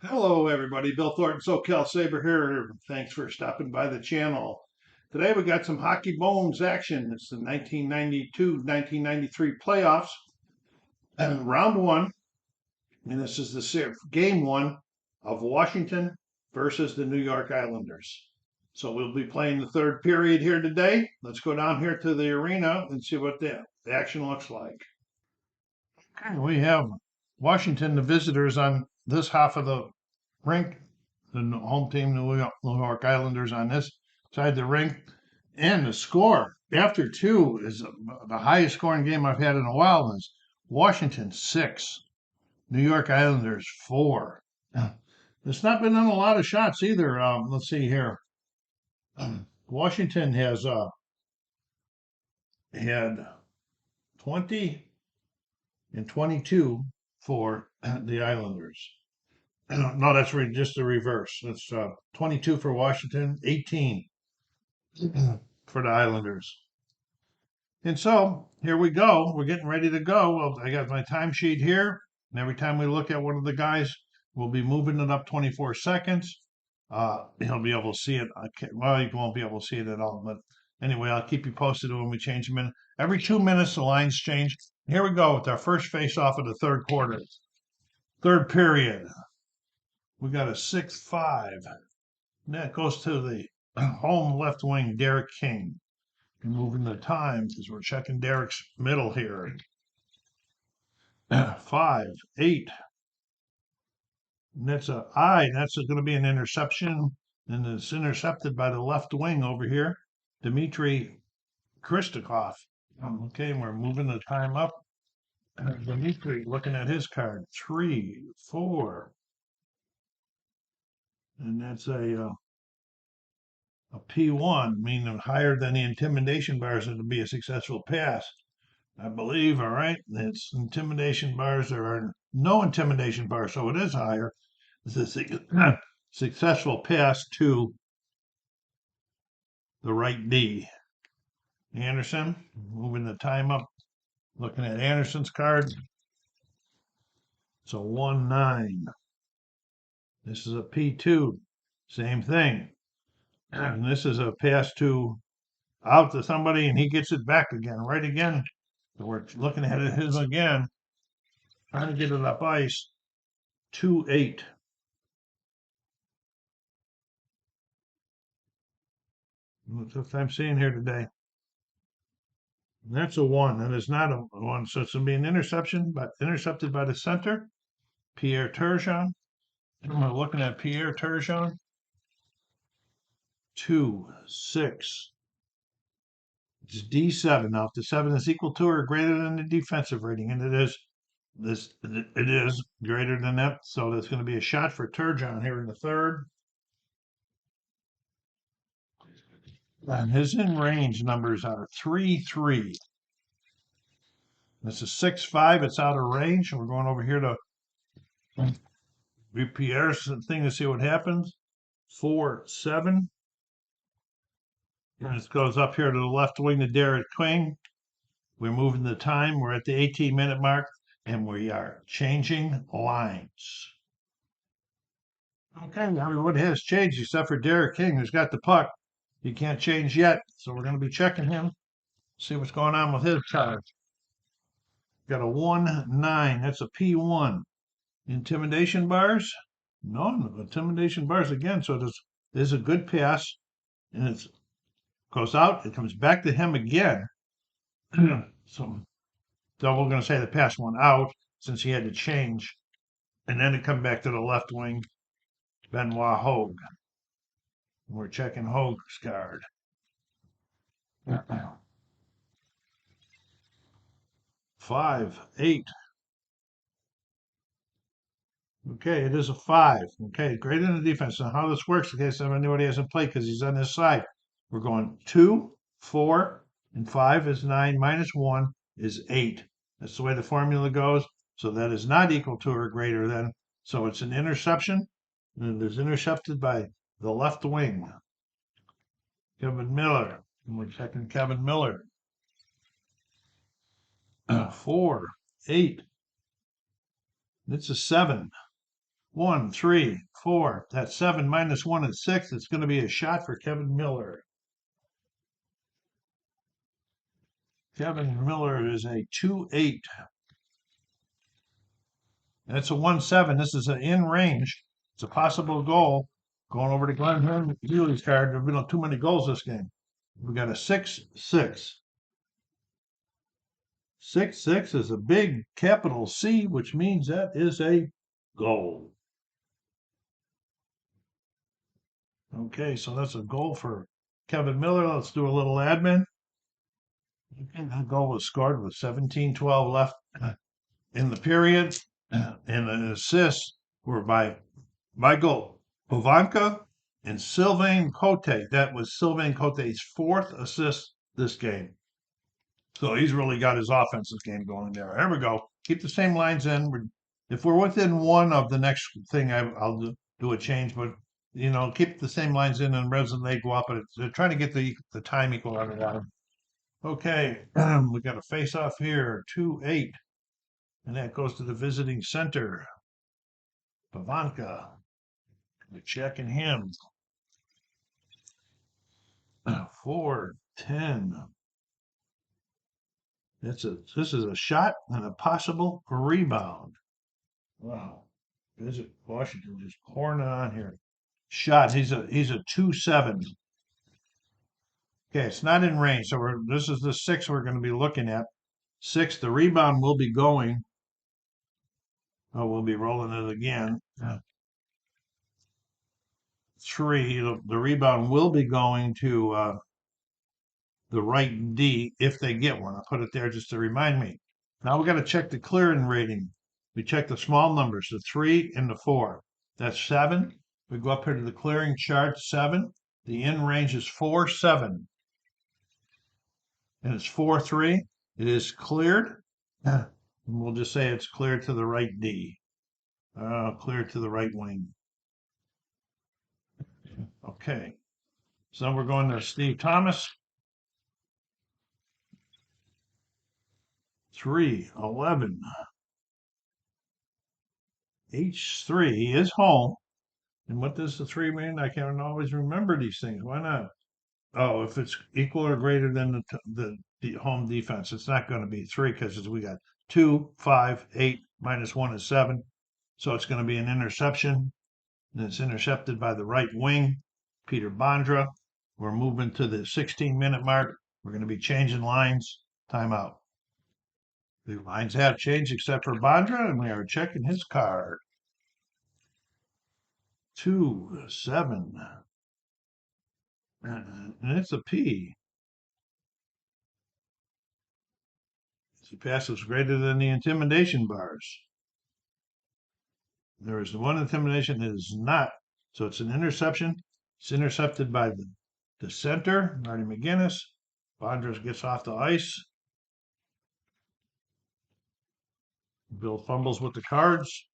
Hello, everybody. Bill Thornton, SoCalSabre here. Thanks for stopping by the channel. Today we got some Hockey Bones action. It's the 1992-1993 playoffs, round one, and this is the game one of Washington versus the New York Islanders. So we'll be playing the third period here today. Let's go down here to the arena and see what the action looks like. Okay, we have Washington, the visitors, on this half of the rink. The home team, New York Islanders, on this side of the rink. And the score after two is the highest scoring game I've had in a while. Is Washington 6, New York Islanders 4. It's not been on a lot of shots either. Let's see here. Washington has had 20 and 22 for the Islanders. No, that's just the reverse. It's 22 for Washington, 18 for the Islanders. And so here we go. We're getting ready to go. Well, I got my timesheet here. And every time we look at one of the guys, we'll be moving it up 24 seconds. He'll be able to see it. Well, you won't be able to see it at all. But anyway, I'll keep you posted when we change them in. Every 2 minutes, the lines change. Here we go with our first face-off of the third quarter. Third period. We got a 6-5. That goes to the home left wing, Derek King. We're moving the time because we're checking Derek's middle here. 5, 8. And that's that's going to be an interception. And it's intercepted by the left wing over here, Dmitry Kristikov. Okay, and we're moving the time up. Dmitry looking at his card. 3, 4. And that's a P1, meaning higher than the intimidation bars, to be a successful pass. I believe, all right, it's intimidation bars. There are no intimidation bars, so it is higher. It's a successful pass to the right D. Anderson, moving the time up, looking at Anderson's card. It's a 1-9. This is a P2, same thing. And this is a pass to out to somebody, and he gets it back again, right again. So we're looking at his again, trying to get it up ice. 2-8. Tough time seeing here today. And that's a 1. That is not a 1. So it's going to be an interception, but intercepted by the center, Pierre Turgeon. We're looking at Pierre Turgeon. 2, 6. It's D7. Now, if the 7 is equal to or greater than the defensive rating, and it is greater than that, so there's going to be a shot for Turgeon here in the third. And his in-range numbers are 3-3. This is 6-5. It's out of range. We're going over here to Pierre's thing to see what happens. 4-7. And it goes up here to the left wing to Derek King. We're moving the time. We're at the 18-minute mark, and we are changing lines. Okay, now what has changed except for Derek King, who's got the puck. He can't change yet, so we're going to be checking him, see what's going on with his card. Got a 1-9. That's a P1. Intimidation bars? No intimidation bars again. So this is a good pass, and it goes out. It comes back to him again. So we're going to say the pass went out since he had to change, and then it come back to the left wing, Benoit Hogue. We're checking Hogue's card. 5, 8. Okay, it is a 5. Okay, great in the defense. Now, how this works, in case anybody hasn't played, because he's on this side, we're going 2, 4, and 5 is 9, minus 1 is 8. That's the way the formula goes. So that is not equal to or greater than. So it's an interception, and it is intercepted by the left wing, Kevin Miller. And we're checking Kevin Miller. 4, 8. It's a 7. 1, 3, 4. That's 7 minus 1 is 6. It's going to be a shot for Kevin Miller. Kevin Miller is a 2-8. That's a 1-7. This is an in range. It's a possible goal. Going over to Glenn Healy's card. There have been too many goals this game. We got a 6-6. 6-6 is a big capital C, which means that is a goal. Okay, so that's a goal for Kevin Miller. Let's do a little admin. Okay, that goal was scored with 17:12 left in the period, and the assists were by Michael Povanka and Sylvain Cote. That was Sylvain Cote's 4th assist this game. So he's really got his offensive game going there. There we go. Keep the same lines in. If we're within one of the next thing, I'll do a change. But keep the same lines in, and resin they go up. But they're trying to get the time equal out of that. Okay, we got a face off here, 2-8, and that goes to the visiting center, Pavanka. We're checking him. 4-10. This is a shot and a possible rebound. Wow. Visit Washington just pouring it on here. Shot. He's a 2-7. Okay, it's not in range. So this is the 6 we're going to be looking at. 6, the rebound will be going. Oh, we'll be rolling it again. 3, the rebound will be going to the right D if they get one. I'll put it there just to remind me. Now we got to check the clearing rating. We check the small numbers, the 3 and the 4. That's 7. We go up here to the clearing chart, 7. The in range is 4-7. And it's 4-3. It is cleared. And we'll just say it's cleared to the right D. Cleared to the right wing. Okay. So we're going to Steve Thomas. 3-11. H3. He is home. And what does the 3 mean? I can't always remember these things. Why not? Oh, if it's equal or greater than the home defense, it's not going to be 3 because we got 2, 5, 8, minus 1 is 7. So it's going to be an interception. And it's intercepted by the right wing, Peter Bondra. We're moving to the 16-minute mark. We're going to be changing lines. Timeout. The lines have changed except for Bondra, and we are checking his card. 2-7. And it's a P. The pass is greater than the intimidation bars. There is one intimidation that is not. So it's an interception. It's intercepted by the center, Marty McGinnis. Bondras gets off the ice. Bill fumbles with the cards.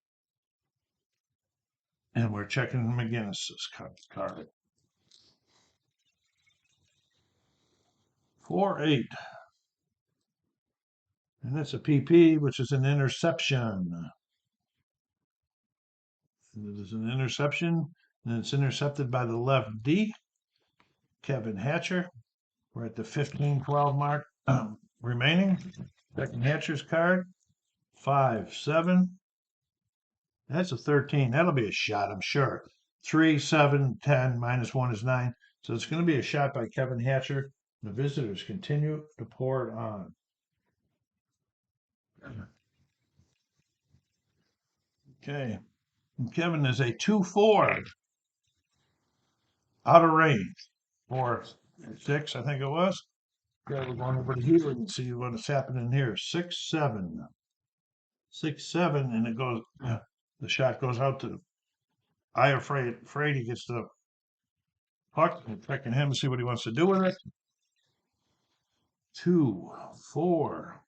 And we're checking McGinnis's card. 4-8. And that's a PP, which is an interception. It is an interception, and it's intercepted by the left D, Kevin Hatcher. We're at the 15-12 mark remaining. Checking Hatcher's card. 5-7. That's a 13. That'll be a shot, I'm sure. 3, 7, 10, minus 1 is 9. So it's going to be a shot by Kevin Hatcher. The visitors continue to pour it on. Okay. And Kevin is a 2-4. Out of range. 4-6, I think it was. Okay, we're going over to here and see what's happening here. 6-7. 6-7, and it goes. The shot goes out to. I afraid he gets the puck. I'm checking him to see what he wants to do with it. 2-4.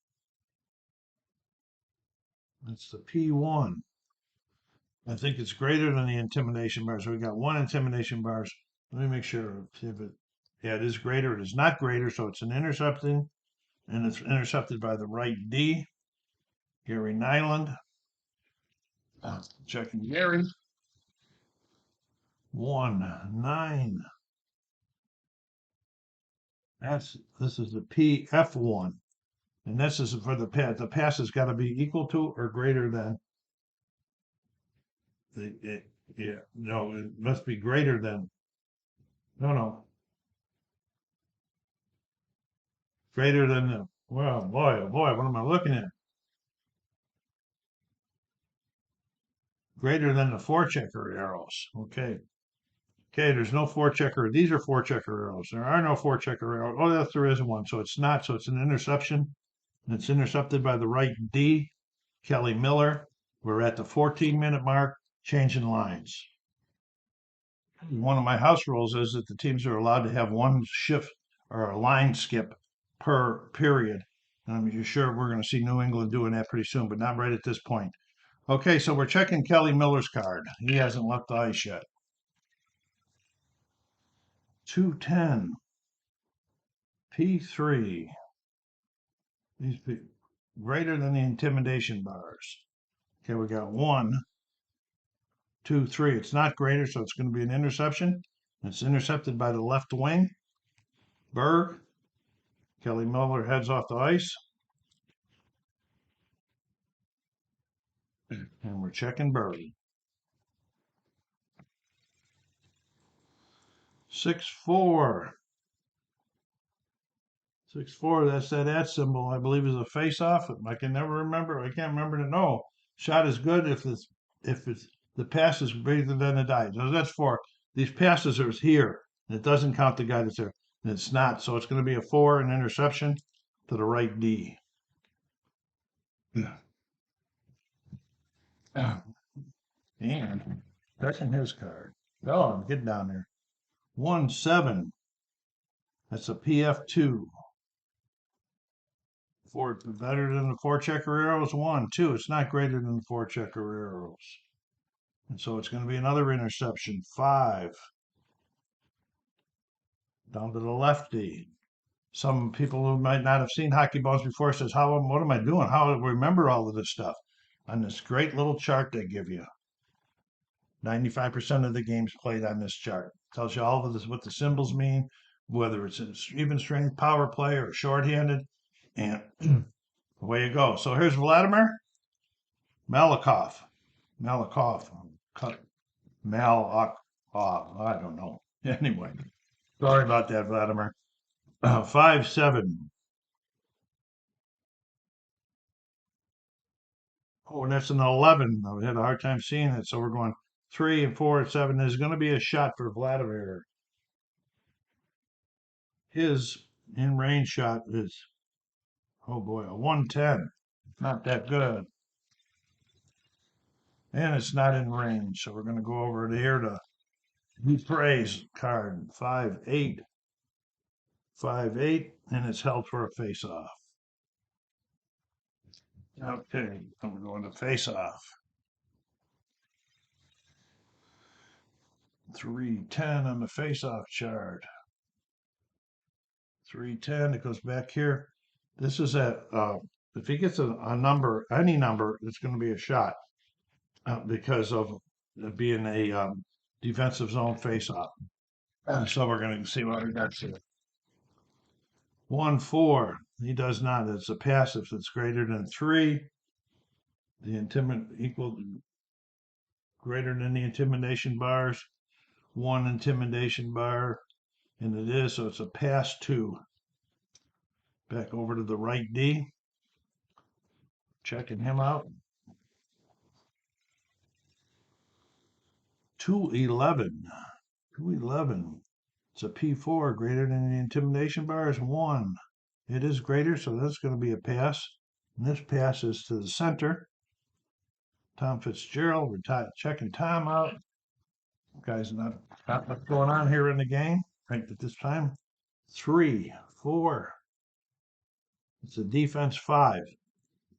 That's the P1. I think it's greater than the intimidation bars. We got 1 intimidation bars. Let me make sure. See if it. Yeah, it is greater. It is not greater, so it's an intercepting, and it's intercepted by the right D, Gary Nyland. Checking Gary. 1-9. This is the PF1. And this is for the pass. The pass has got to be equal to or greater than yeah, no, it must be greater than, no, greater than the, well, boy, oh boy, what am I looking at? Greater than the four checker arrows. Okay. Okay, there's no four checker. These are four checker arrows. There are no four checker arrows. Oh, yes, there is one. So it's not. So it's an interception. It's intercepted by the right D, Kelly Miller. We're at the 14-minute mark, changing lines. One of my house rules is that the teams are allowed to have one shift or a line skip per period. And I'm sure we're going to see New England doing that pretty soon, but not right at this point. Okay, so we're checking Kelly Miller's card. He hasn't left the ice yet. 210. P3. These greater than the intimidation bars. Okay, we got 1, 2, 3. It's not greater, so it's going to be an interception. It's intercepted by the left wing. Berg. Kelly Miller heads off the ice. And we're checking Berg. 6-4. 6-4, that's that at symbol, I believe is a face-off. I can never remember. I can't remember to know. Shot is good if it's the pass is greater than the die. So that's for these passes are here. And it doesn't count the guy that's there. And it's not. So it's going to be a 4, an interception to the right D. Yeah. And checking his card. Oh, get down there. 1-7. That's a PF2. Four better than the four checker arrows. 1, 2. It's not greater than the four checker arrows. And so it's going to be another interception. 5. Down to the lefty. Some people who might not have seen hockey balls before says, what am I doing? How do I remember all of this stuff? On this great little chart they give you. 95% of the games played on this chart. Tells you all of this, what the symbols mean, whether it's an even strength power play or shorthanded. And away you go. So here's Vladimir Malakoff. I don't know. Anyway, sorry about that, Vladimir. 5-7. Oh, and that's an 11. I had a hard time seeing it, so we're going 3 and 4 and 7. There's going to be a shot for Vladimir. His in-range shot is, oh boy, a 110. Not that good. And it's not in range, so we're going to go over to here to Dupre's card. 5-8. 5-8, and it's held for a face-off. Okay, I'm going to face-off. 3-10 on the face-off chart. 3-10, it goes back here. This is if he gets a number, any number, it's going to be a shot because of it being a defensive zone face-off. So we're going to see what we got here. 1-4. He does not. It's a passive that's greater than 3. The equal greater than the intimidation bars. 1 intimidation bar, and it is, so it's a pass 2. Back over to the right D. Checking him out. 2-11. 2-11. It's a P4 greater than the intimidation bar is 1. It is greater, so that's going to be a pass. And this pass is to the center. Tom Fitzgerald, we're checking Tom out. Guys, not what's going on here in the game right at this time. 3-4. It's a defense 5.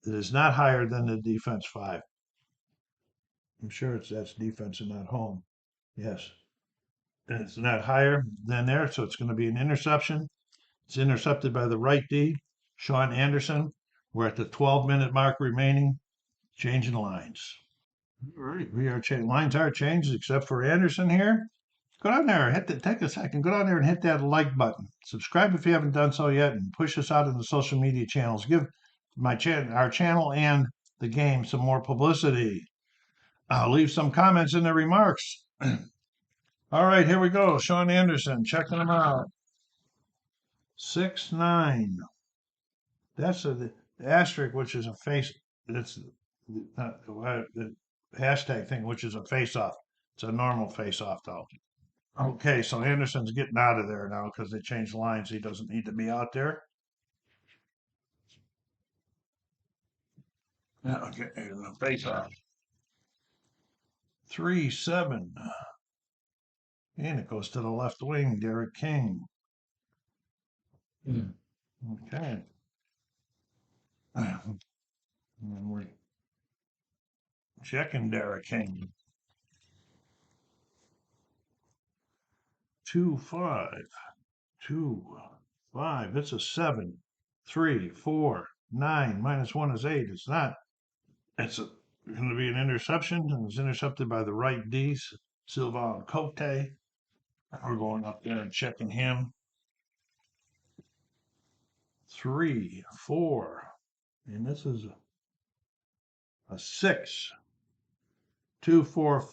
It is not higher than the defense 5. I'm sure that's defense and not home. Yes. And it's not higher than there, so it's going to be an interception. It's intercepted by the right D, Sean Anderson. We're at the 12-minute mark remaining, changing lines. All right, lines are changed except for Anderson here. go down there, take a second, go down there and hit that like button. Subscribe if you haven't done so yet, and push us out in the social media channels. Give our channel and the game some more publicity. Leave some comments in the remarks. All right, here we go. Sean Anderson, checking them out. 6-9. That's the asterisk, which is a face. That's the hashtag thing, which is a face-off. It's a normal face-off, though. Okay, so Anderson's getting out of there now because they changed lines. He doesn't need to be out there. Okay, face-off. 3-7. And it goes to the left wing, Derek King. Okay. And we're checking Derek King. 2-5. 2-5. It's a 7. 3, 4, 9. -1 is 8. It's not. It's going to be an interception, and it's intercepted by the right D, Sylvain Cote. We're going up there and checking him. 3, 4. And this is a 6. 2, 4,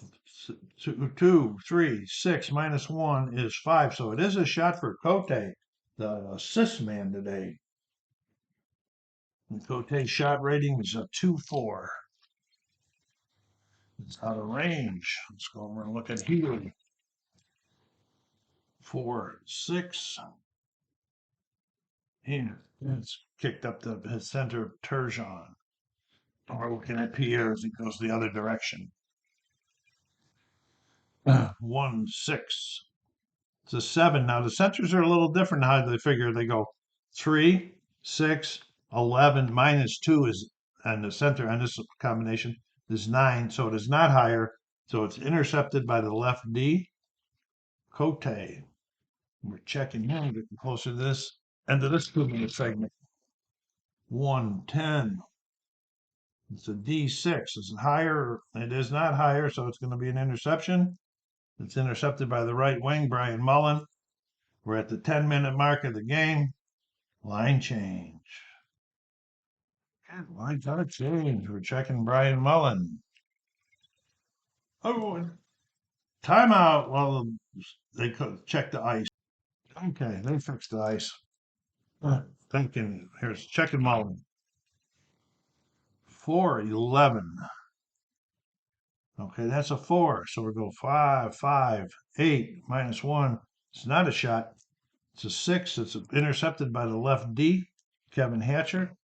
2, 3, 6 -1 is 5. So it is a shot for Cote, the assist man today. And Cote's shot rating is a 2-4. It's out of range. Let's go over and look at Healy. 4-6. And it's kicked up to his center, Turgeon. We're looking at Pierre as he goes the other direction. 1-6. It's a 7. Now the centers are a little different how they figure. They go 3, 6, 11 -2 is, and the center on this combination is 9. So it is not higher. So it's intercepted by the left D. Cote. We're checking him, getting closer to this end of this 2-minute segment. 1-10. It's a D6. Is it higher? It is not higher, so it's going to be an interception. It's intercepted by the right wing, Brian Mullen. We're at the 10-minute mark of the game. Line change. Good line got to change. We're checking Brian Mullen. Oh, timeout. Well, they could check the ice. Okay, they fixed the ice. Thinking, here's checking Mullen. 4-11. Okay, that's a 4. So we go 5, 5, 8 -1. It's not a shot. It's a 6. It's intercepted by the left D, Kevin Hatcher.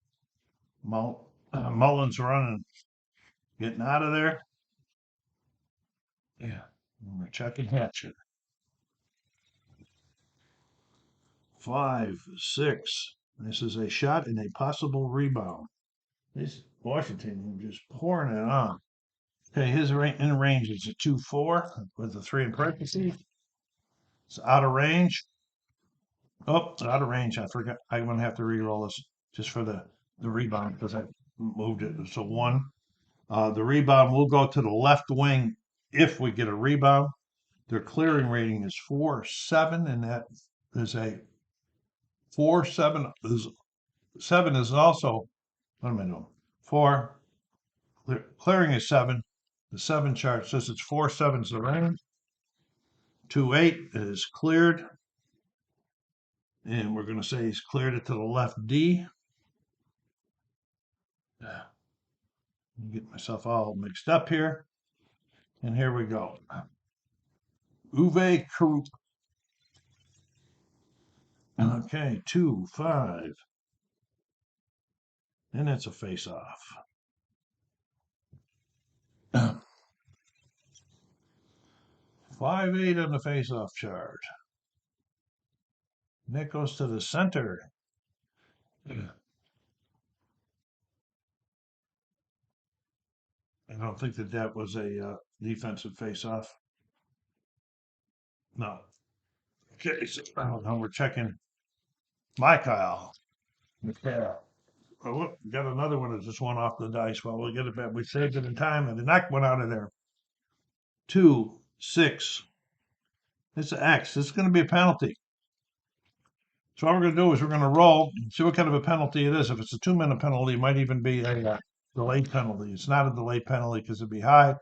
Mullen's running, getting out of there. Yeah, and we're checking Hatcher. 5-6. This is a shot and a possible rebound. This Washington just pouring it on. Okay, his in range is a 2-4 with the 3 in parentheses. It's out of range. Oh, it's out of range. I forgot. I'm going to have to re-roll this just for the rebound because I moved it. So 1. The rebound will go to the left wing if we get a rebound. Their clearing rating is 4-7, and that is a 4-7. 7 is also, what am I doing? 4. Clearing is 7. The 7 chart says it's 4-7 is the range. 2-8 is cleared. And we're going to say he's cleared it to the left D. Get myself all mixed up here. And here we go. Uwe Krupp. Okay, 2-5. And it's a face-off. 5-8 on the face-off chart. And that goes to the center. I don't think that was a defensive face-off. No. Okay, so now we're checking Michael. Oh, look, got another one that just went off the dice. Well, we'll get it back. We saved it in time, and the knock went out of there. 2-6. It's an X. It's going to be a penalty. So what we're going to do is we're going to roll and see what kind of a penalty it is. If it's a 2-minute penalty, it might even be a delayed penalty. It's not a delayed penalty because it'd be high.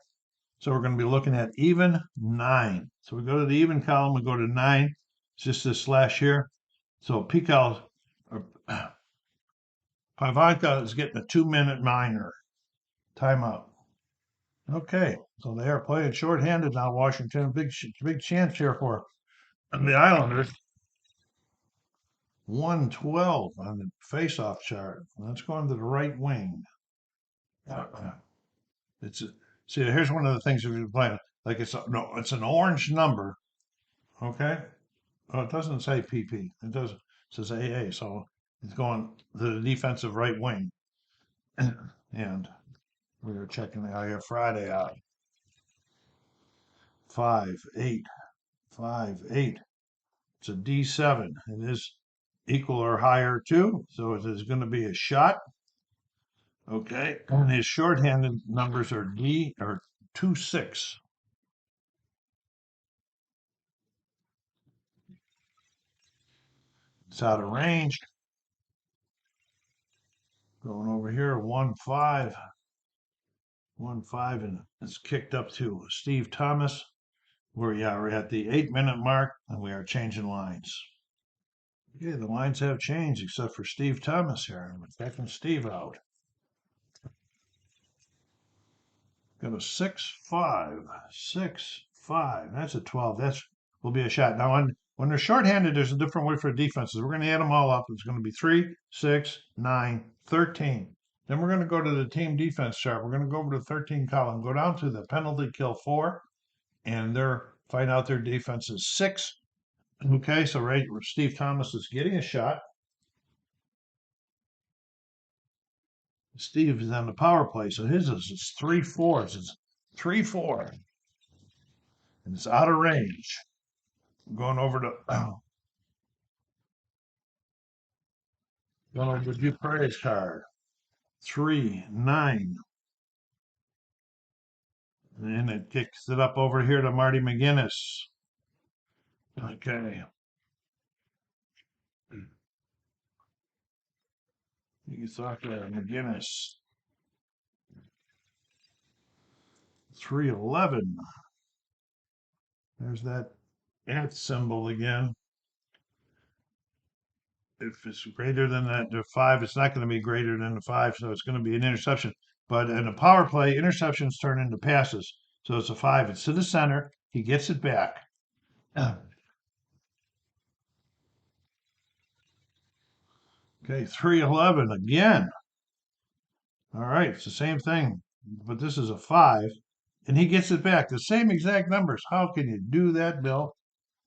So we're going to be looking at even 9. So we go to the even column, we go to 9. It's just this slash here. So Pical or Pavanka is getting a 2-minute minor timeout. Okay, so they are playing shorthanded now. Washington, big chance here for the Islanders. 112 on the face-off chart. Let's go into the right wing. It's see. Here's one of the things we've been playing. Like it's an orange number. Okay. Oh, it doesn't say PP. It does. It says AA. So it's going to the defensive right wing. And we were checking out here Friday out. 5-8, 5-8. It's a D7. It is equal or higher too. So it is going to be a shot. Okay. And his shorthanded numbers are D or 2-6. It's out of range. Going over here, 1-5. 1-5, and it's kicked up to Steve Thomas. We're at the 8-minute mark, and we are changing lines. Okay, the lines have changed except for Steve Thomas here. We're checking Steve out. Got a 6-5, 6-5. That's a 12. That's will be a shot. Now, when they're shorthanded, there's a different way for defenses. We're going to add them all up. It's going to be 3, 6, 9, 13. Then we're going to go to the team defense chart. We're going to go over to the 13 column, go down to the penalty kill 4, and find out their defense is 6. Okay, so right where Steve Thomas is getting a shot. Steve is on the power play, so his is 3-4. It's 3-4. And it's out of range. Going over to going over to Dupre's card. 3-9. And it kicks it up over here to Marty McGinnis. Okay. You can talk to McGinnis. 3-11. There's that ant symbol again. If it's greater than the 5, it's not going to be greater than the 5, so it's going to be an interception. But in a power play, interceptions turn into passes. So it's a 5. It's to the center. He gets it back. Okay, 3-11 again. All right, it's the same thing, but this is a 5, and he gets it back. The same exact numbers. How can you do that, Bill?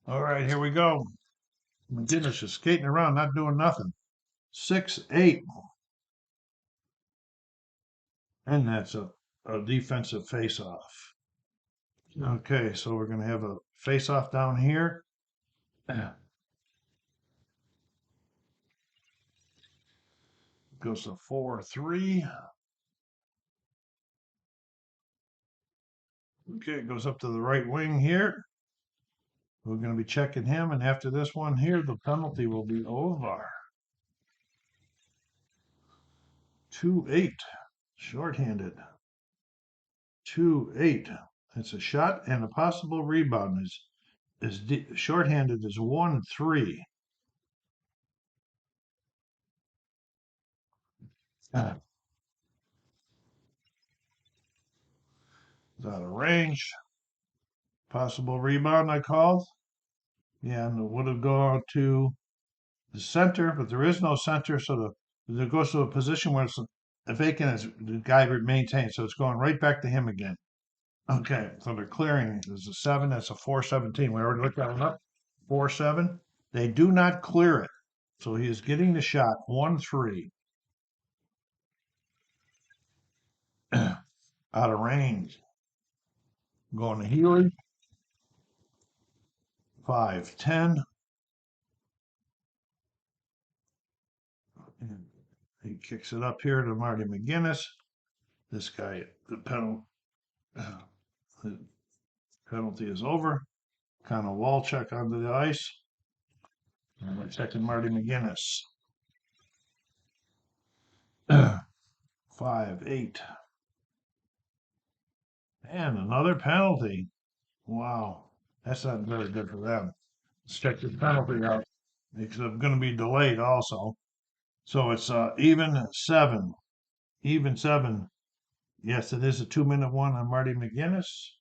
All right, here we go. McGinnis is skating around, not doing nothing. 6-8. And that's a defensive face-off. Okay, so we're going to have a face-off down here. Goes to 4-3. Okay, it goes up to the right wing here. We're going to be checking him, and after this one here, the penalty will be over. 2-8, shorthanded. 2-8. That's a shot and a possible rebound. Is shorthanded is 1-3. It's out of range. Possible rebound, I called. Yeah, and it would have gone to the center, but there is no center, so it goes to a position where it's a vacant as the guy maintains, so it's going right back to him again. Okay, so they're clearing. There's a 7, that's a 4-17. We already looked that one up. 4-7. They do not clear it. So he is getting the shot. 1-3. Out of range. Going to Healy. 5-10. And he kicks it up here to Marty McGinnis. This guy, the penalty is over. kind of wall check onto the ice. And we're checking Marty McGinnis. 5-8. And another penalty. Wow. That's not very good for them. Let's check the penalty out. It's going to be delayed also. So it's even 7. Even 7. Yes, it is a 2-minute one on Marty McGinnis.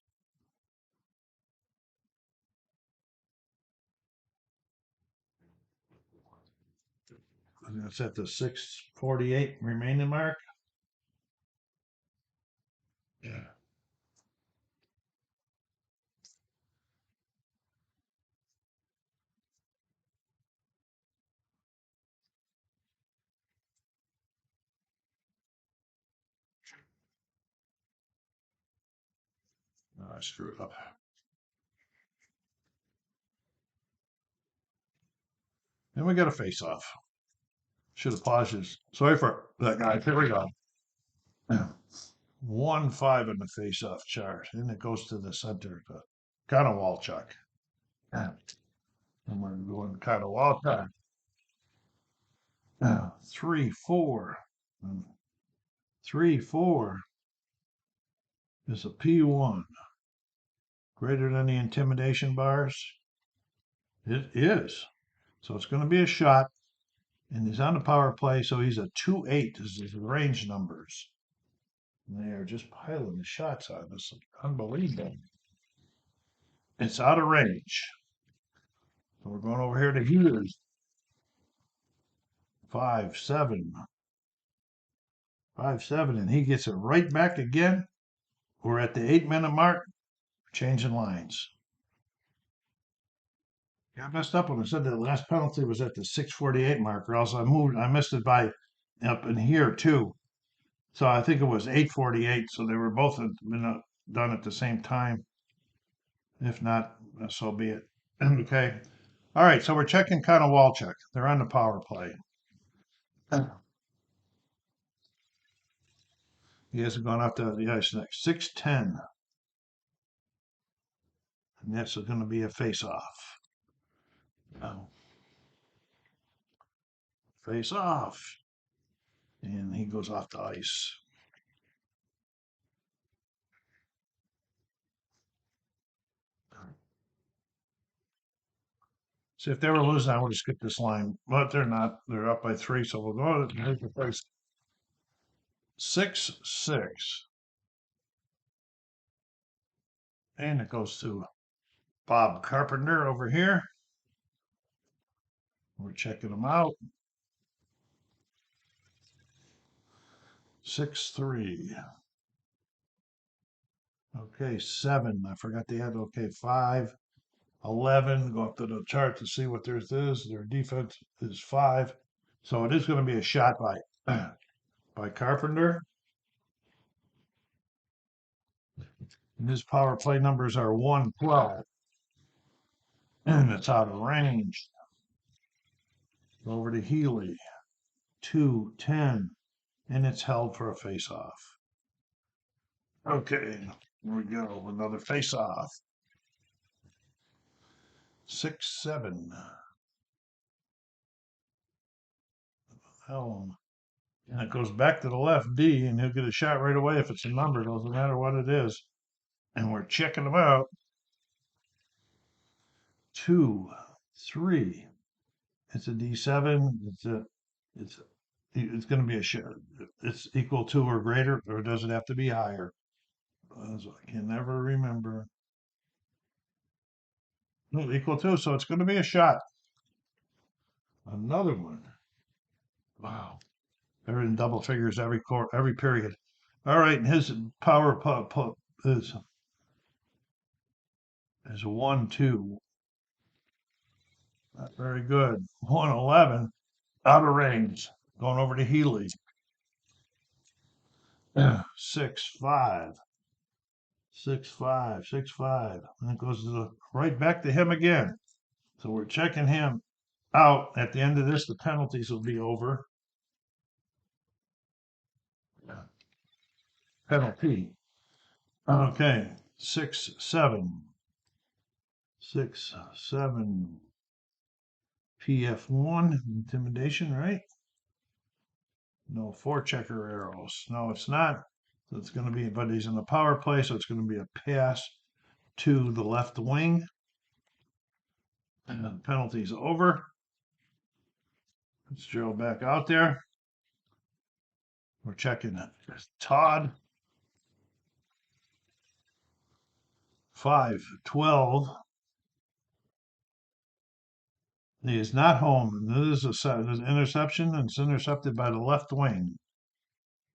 And it's at the 6:48 remaining mark. Yeah. Oh, I screwed up. And we got a face off. Should have paused this. Sorry for that, guys. Here we go. 1-5 in the face off chart. And it goes to the center. Kind of wall check. And we're going kind of wall check. 3-4. 3-4 is a P1. Greater than the intimidation bars? It is. So it's going to be a shot. And he's on the power play, so he's a 2-8 is his range numbers. And they are just piling the shots on us. Unbelievable. It's out of range. So we're going over here to Hughes. 5-7. 5-7, and he gets it right back again. We're at the 8-minute mark. Changing lines. Yeah, I messed up when I said that the last penalty was at the 6:48 mark, or else I missed it by up in here too. So I think it was 8:48. So they were both been done at the same time. If not, so be it. Okay. All right. So we're checking kind of wall check. They're on the power play. He hasn't gone off the ice next. 6:10. And that's going to be a face off. Face off. And he goes off the ice. See, if they were losing, I would have skipped this line, but they're not. They're up by 3, so we'll go to make the place 6-6. And it goes to Bob Carpenter over here. We're checking them out. 6-3. Okay, 7. I forgot they had, okay, 5-11. Go up to the chart to see what theirs is. Their defense is 5. So it is going to be a shot by Carpenter. And his power play numbers are 1-12. And it's out of range. Over to Healy. 2-10. And it's held for a face-off. Okay, here we go. Another face-off. 6-7. Helm. And it goes back to the left D, and he'll get a shot right away if it's a number. Doesn't matter what it is. And we're checking them out. 2-3. It's a D7. It's going to be a shot. It's equal to or greater, or does it have to be higher? I can never remember. No, equal to, so it's going to be a shot. Another one. Wow. They're in double figures every period. All right, and his power is 1-2. Not very good. 1-11. Out of range. Going over to Healy. 6-5. 6-5. 6-5. And it goes right back to him again. So we're checking him out. At the end of this, the penalties will be over. Penalty. Okay. 6-7. 6, 7, PF1, intimidation, right? No, 4 checker arrows. No, it's not. So it's going to be, but he's in the power play, so it's going to be a pass to the left wing. And the penalty's over. Let's drill back out there. We're checking it. There's Todd. 5, 12. He is not home. This is an interception, and it's intercepted by the left wing.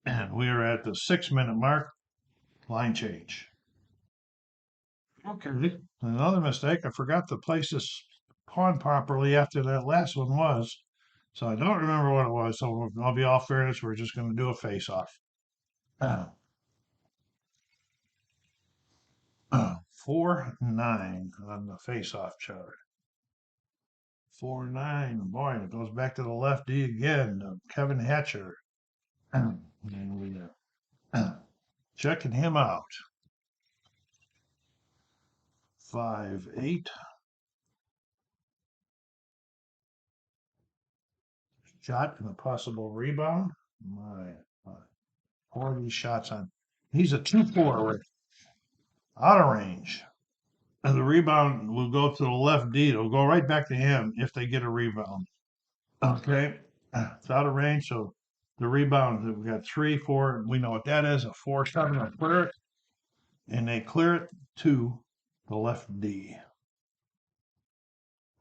And we are at the 6-minute mark. Line change. Okay. Another mistake. I forgot to place this pawn properly after that last one was. So I don't remember what it was. So I'll be all fairness. We're just going to do a face off. 4-9 on the face off chart. 4-9. Boy, it goes back to the left D again. Kevin Hatcher. And we checking him out. 5-8. Shot and a possible rebound. My 40 shots on. He's a 2-4 out of range. And the rebound will go to the left D. It'll go right back to him if they get a rebound. Okay. It's out of range. So the rebound, we got 3, 4. We know what that is. A 4-7 will clear it. And they clear it to the left D.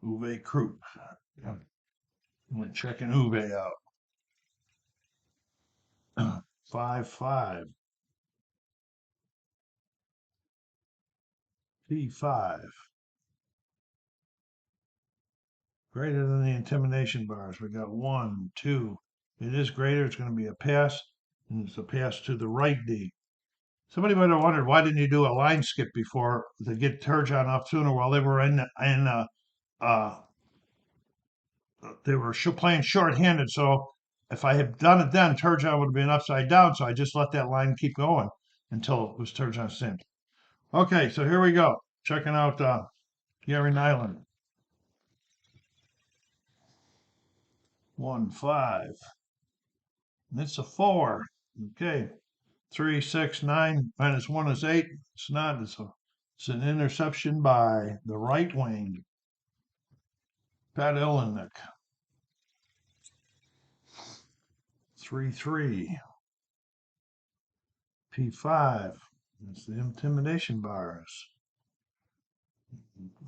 Uwe Krupp. We're checking Uwe out. 5-5. P5. Greater than the intimidation bars. We got 1, 2. It is greater. It's going to be a pass. And it's a pass to the right D. Somebody might have wondered, why didn't you do a line skip before to get Turgeon off sooner while they were they were playing short-handed. So if I had done it then, Turgeon would have been upside down. So I just let that line keep going until it was Turgeon's sin. Okay, so here we go. Checking out Gary Nyland. 1-5. And it's a 4. Okay. 3, 6, 9 minus 1 is 8. It's not. It's an interception by the right wing. Pat Illinick. 3-3. P5. It's the intimidation bars.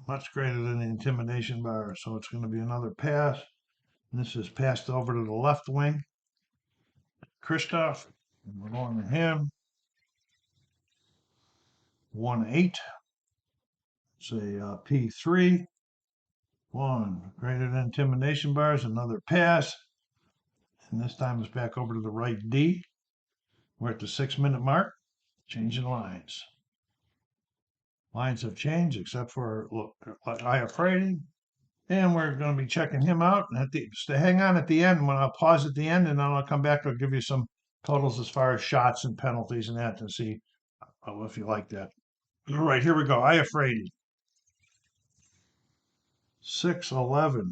Much greater than the intimidation bars. So it's going to be another pass. And this is passed over to the left wing. Christoph. And we're going to him. 1-8. It's a P3. 1 greater than intimidation bars. Another pass. And this time it's back over to the right D. We're at the 6-minute mark. Changing lines. Lines have changed except for Iafredi. And we're going to be checking him out. And to hang on at the end, when I'll pause at the end, and then I'll come back to give you some totals as far as shots and penalties and that to see if you like that. All right, here we go. Iafredi. 6-11.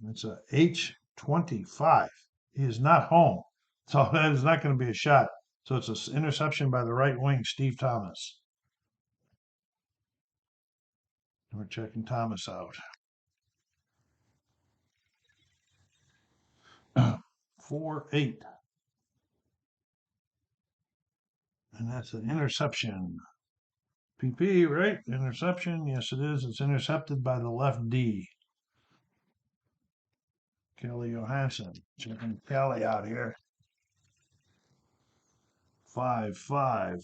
It's a H25. He is not home. So that is not going to be a shot. So it's an interception by the right wing, Steve Thomas. We're checking Thomas out. 4-8. And that's an interception. PP, right? Interception. Yes, it is. It's intercepted by the left D. Kelly Johansson. Checking Kelly out here. 5-5.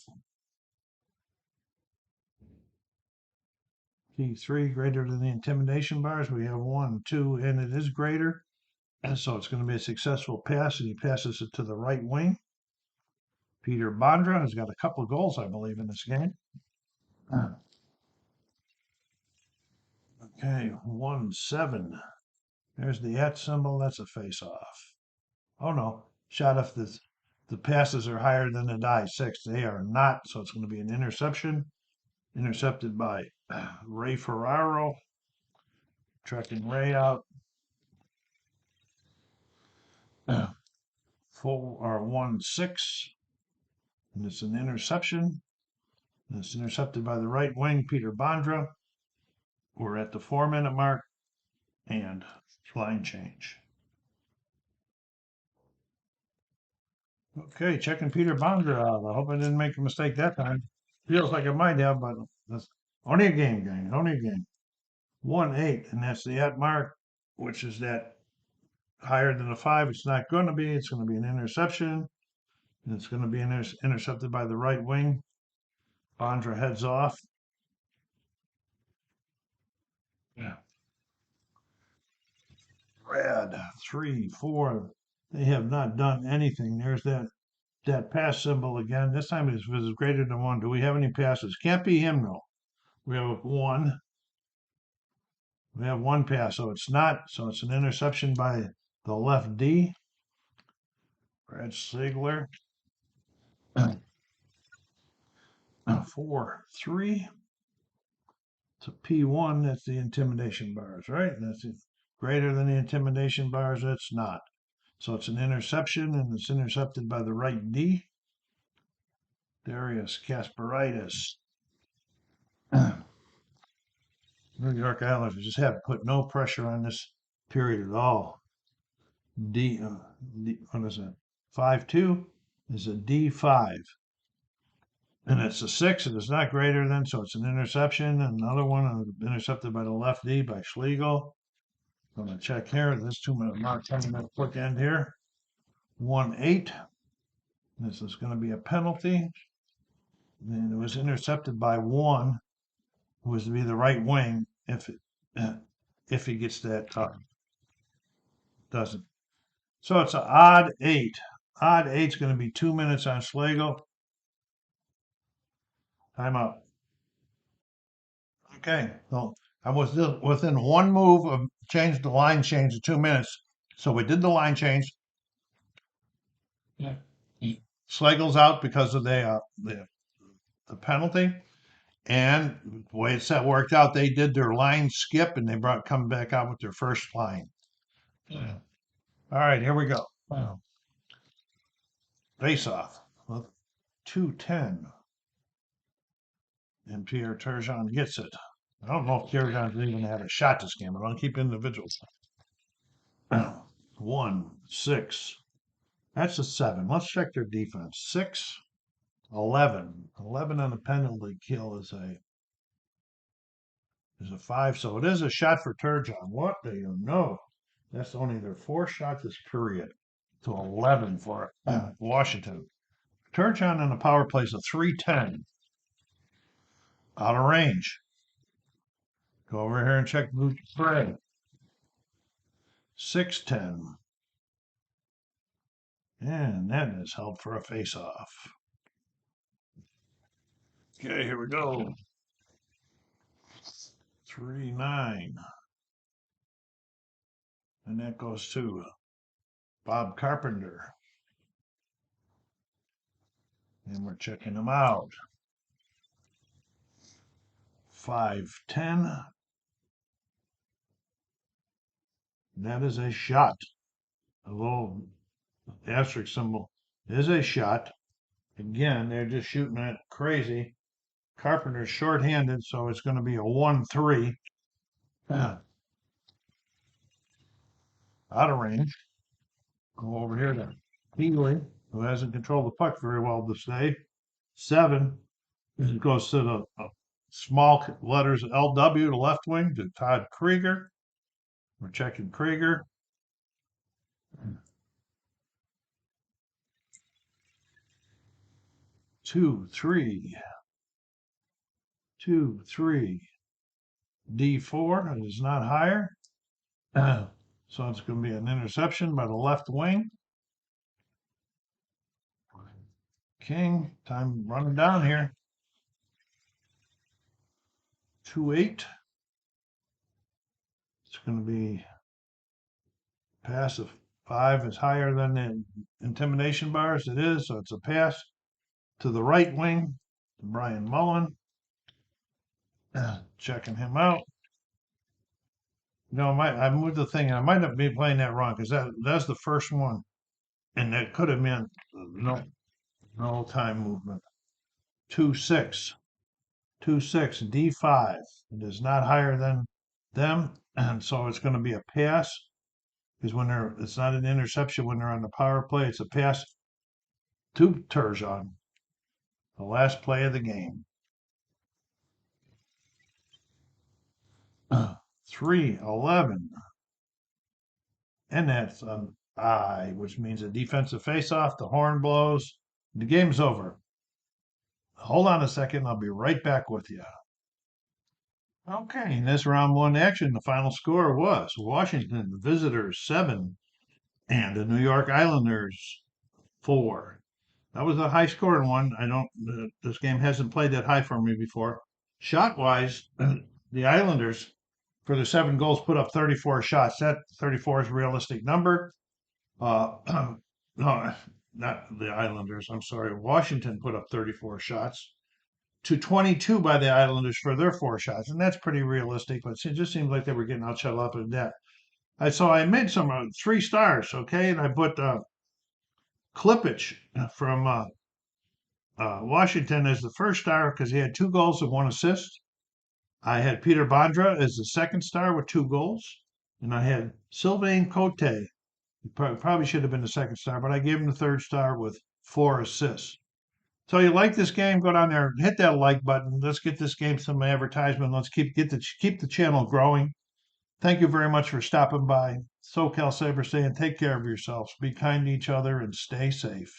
P3 greater than the intimidation bars. We have 1, 2, and it is greater. And so it's going to be a successful pass, and he passes it to the right wing. Peter Bondra has got a couple of goals, I believe, in this game. Okay, 1-7. There's the @ symbol. That's a face-off. Oh, no. Shot if the passes are higher than the die. 6. They are not, so it's going to be an interception. Intercepted by Ray Ferraro. Checking Ray out. 1-6. And it's an interception. And it's intercepted by the right wing, Peter Bondra. We're at the 4-minute mark and line change. Okay, checking Peter Bondra out. I hope I didn't make a mistake that time. Feels like I might have, but that's only a game, gang. Only a game. 1-8, and that's the at mark, which is that higher than a 5. It's not going to be. It's going to be an interception. And it's going to be intercepted by the right wing. Bondra heads off. Yeah. Red 3, 4. They have not done anything. There's that pass symbol again. This time it's greater than 1. Do we have any passes? Can't be him though. We have 1. We have 1 pass, so it's not. So it's an interception by the left D. Brad Sigler. 4-3 to P1. That's the intimidation bars, right? And that's greater than the intimidation bars. It's not. So it's an interception, and it's intercepted by the right D. Darius Kasparaitis. New York Islanders just have put no pressure on this period at all. D what is it? 5-2 is a D5. And it's a 6. It is not greater than, so it's an interception. Another one intercepted by the left D by Schlegel. I'm going to check here. This 2-minute mark, 10-minute quick end here. 1-8. This is going to be a penalty. And it was intercepted by 1, who is to be the right wing if he gets that time. Doesn't. So it's an odd 8. Odd 8's going to be 2 minutes on Schlegel. Timeout. Okay, so I was within 1 move of change the line change to 2 minutes. So we did the line change. Yeah. Schlegel's out because of the penalty. And the way it's worked out, they did their line skip and they come back out with their first line. Yeah. All right, here we go. Wow. Face off. 2-10. And Pierre Turgeon gets it. I don't know if Turgeon's even had a shot this game. I don't keep individuals. 1-6. That's a 7. Let's check their defense. 6, 11. 11 on the penalty kill is a 5. So it is a shot for Turgeon. What do you know? That's only their 4th shot this period to 11 for Washington. Turgeon on the power play is a 3-10. Out of range. Go over here and check Blue Spray. 6-10. And that is held for a face-off. Okay, here we go. 3-9. And that goes to Bob Carpenter. And we're checking him out. 5-10. That is a shot. A little asterisk symbol is a shot. Again, they're just shooting it crazy. Carpenter's shorthanded, so it's going to be a 1-3. Out of range. Go over here to Healy, who hasn't controlled the puck very well this day. 7. It goes to the small letters LW, the left wing, to Todd Krieger. We're checking Krieger. 2-3. 2-3. D4. It is not higher. So it's going to be an interception by the left wing. King, time running down here. 2-8. It's going to be pass of 5 is higher than the intimidation bars. It is, so it's a pass to the right wing, to Brian Mullen. Checking him out. No, I moved the thing. I might not be playing that wrong because that's the first one, and that could have meant no time movement. 2 6, 2 6, D5. It is not higher than them, and so it's going to be a pass because it's not an interception when they're on the power play. It's a pass to Turgeon, the last play of the game. 3-11, and that's an I, which means a defensive face-off. The horn blows. The game's over. Hold on a second. I'll be right back with you. Okay, in this round one action, the final score was Washington visitors 7 and the New York Islanders 4. That was a high scoring one. I don't. This game hasn't played that high for me before. Shot wise, the Islanders for the 7 goals put up 34 shots. That 34 is a realistic number. No, not the Islanders. I'm sorry. Washington put up 34 shots to 22 by the Islanders for their 4 shots, and that's pretty realistic. But it just seems like they were getting outshot up in that. So I made some 3 stars, okay, and I put Klippich from Washington as the first star because he had 2 goals and 1 assist. I had Peter Bondra as the second star with 2 goals, and I had Sylvain Cote. He probably should have been the second star, but I gave him the third star with 4 assists. So you like this game? Go down there, hit that like button. Let's get this game some advertisement. Let's keep the channel growing. Thank you very much for stopping by. SoCalSabre saying, take care of yourselves, be kind to each other, and stay safe.